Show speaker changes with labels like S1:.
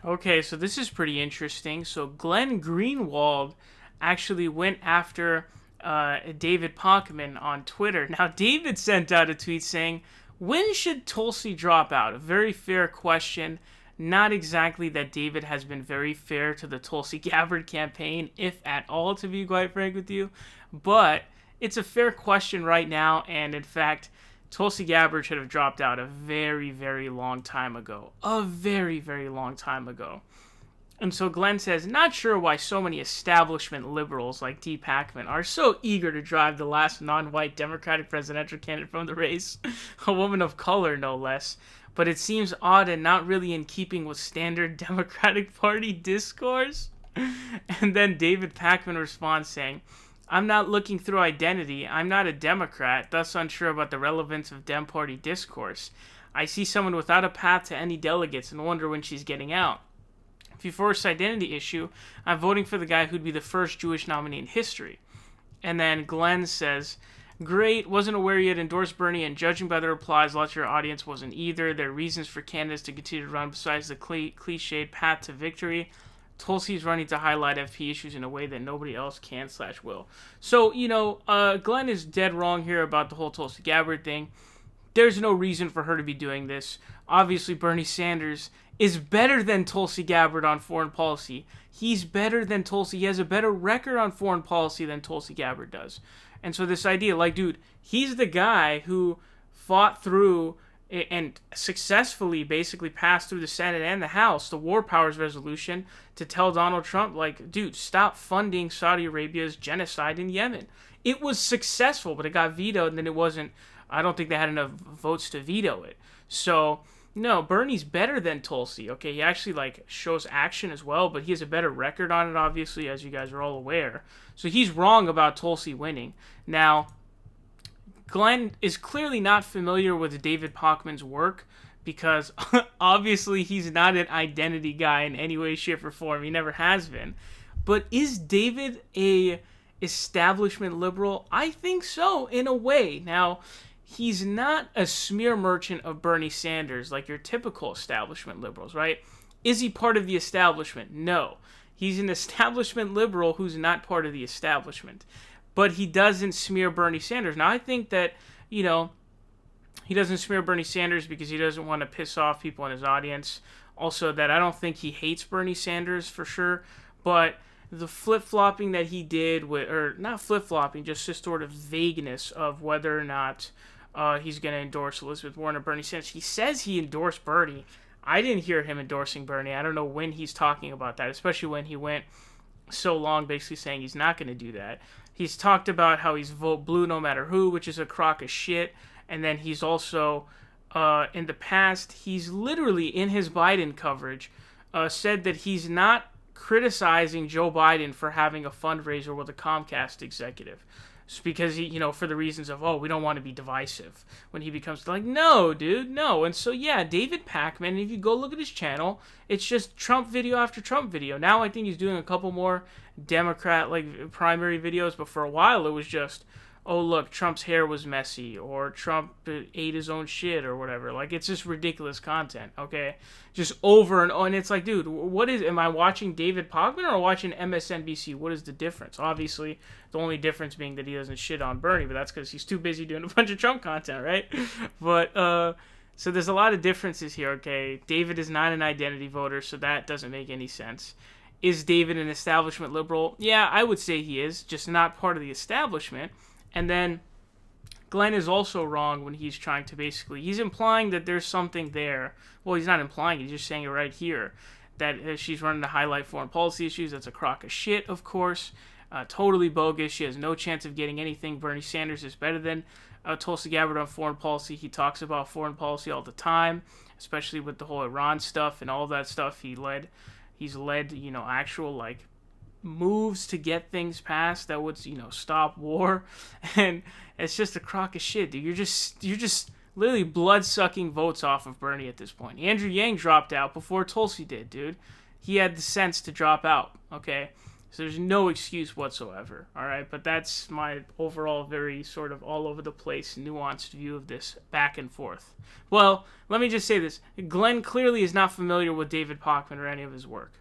S1: Okay, so this is pretty interesting. So Glenn Greenwald actually went after David Pakman on Twitter. Now, David sent out a tweet saying, "When should Tulsi drop out?" A very fair question. Not exactly that David has been very fair to the Tulsi Gabbard campaign, if at all, to be quite frank with you. But it's a fair question right now, and in fact, Tulsi Gabbard should have dropped out a very, very long time ago. A very, very long time ago. And so Glenn says, not sure why so many establishment liberals like D. Pakman are so eager to drive the last non-white Democratic presidential candidate from the race, a woman of color no less, but it seems odd and not really in keeping with standard Democratic Party discourse. And then David Pakman responds saying, I'm not looking through identity. I'm not a Democrat, thus unsure about the relevance of Dem Party discourse. I see someone without a path to any delegates and wonder when she's getting out. If you force identity issue, I'm voting for the guy who'd be the first Jewish nominee in history. And then Glenn says, great, wasn't aware you had endorsed Bernie, and judging by the replies, lots of your audience wasn't either. There are reasons for candidates to continue to run besides the cliched path to victory. Tulsi's running to highlight FP issues in a way that nobody else can/will. So, Glenn is dead wrong here about the whole Tulsi Gabbard thing. There's no reason for her to be doing this. Obviously, Bernie Sanders is better than Tulsi Gabbard on foreign policy. He's better than Tulsi. He has a better record on foreign policy than Tulsi Gabbard does. And so this idea, like, dude, he's the guy who fought through and successfully basically passed through the Senate and the House the War Powers Resolution to tell Donald Trump, like, dude, stop funding Saudi Arabia's genocide in Yemen. It was successful, but it got vetoed, and then it wasn't, I don't think they had enough votes to veto it. So, no, Bernie's better than Tulsi, okay? He actually, like, shows action as well, but he has a better record on it, obviously, as you guys are all aware. So he's wrong about Tulsi winning. Now, Glenn is clearly not familiar with David Pakman's work because obviously he's not an identity guy in any way, shape, or form. He never has been. But is David a establishment liberal? I think so, in a way. Now, he's not a smear merchant of Bernie Sanders like your typical establishment liberals, right? Is he part of the establishment? No. He's an establishment liberal who's not part of the establishment. But he doesn't smear Bernie Sanders. Now, I think that, he doesn't smear Bernie Sanders because he doesn't want to piss off people in his audience. Also, that I don't think he hates Bernie Sanders for sure. But the flip-flopping that he did, or not flip-flopping, just this sort of vagueness of whether or not he's going to endorse Elizabeth Warren or Bernie Sanders. He says he endorsed Bernie. I didn't hear him endorsing Bernie. I don't know when he's talking about that, especially when he went so long basically saying he's not going to do that. He's talked about how he's vote blue no matter who, which is a crock of shit. And then he's also, in the past, he's literally in his Biden coverage said that he's not criticizing Joe Biden for having a fundraiser with a Comcast executive. It's because he, for the reasons of, we don't want to be divisive. When he becomes like, no, dude, no. And so, yeah, David Pakman, if you go look at his channel, it's just Trump video after Trump video. Now I think he's doing a couple more Democrat, primary videos, but for a while it was just, oh, look, Trump's hair was messy, or Trump ate his own shit, or whatever. Like, it's just ridiculous content, okay? Just over and over. And it's like, dude, am I watching David Pakman or watching MSNBC? What is the difference? Obviously, the only difference being that he doesn't shit on Bernie, but that's because he's too busy doing a bunch of Trump content, right? But, so there's a lot of differences here, okay? David is not an identity voter, so that doesn't make any sense. Is David an establishment liberal? Yeah, I would say he is, just not part of the establishment. And then Glenn is also wrong when he's trying to he's implying that there's something there. Well, he's not implying it, he's just saying it right here. That she's running to highlight foreign policy issues. That's a crock of shit, of course. Totally bogus. She has no chance of getting anything. Bernie Sanders is better than Tulsi Gabbard on foreign policy. He talks about foreign policy all the time, especially with the whole Iran stuff and all that stuff. He's led, actual, moves to get things passed that would, stop war. And it's just a crock of shit, dude. You're just literally blood-sucking votes off of Bernie at this point. Andrew Yang dropped out before Tulsi did, dude. He had the sense to drop out, okay? So there's no excuse whatsoever, all right? But that's my overall very sort of all over the place, nuanced view of this back and forth. Well, let me just say this. Glenn clearly is not familiar with David Pakman or any of his work.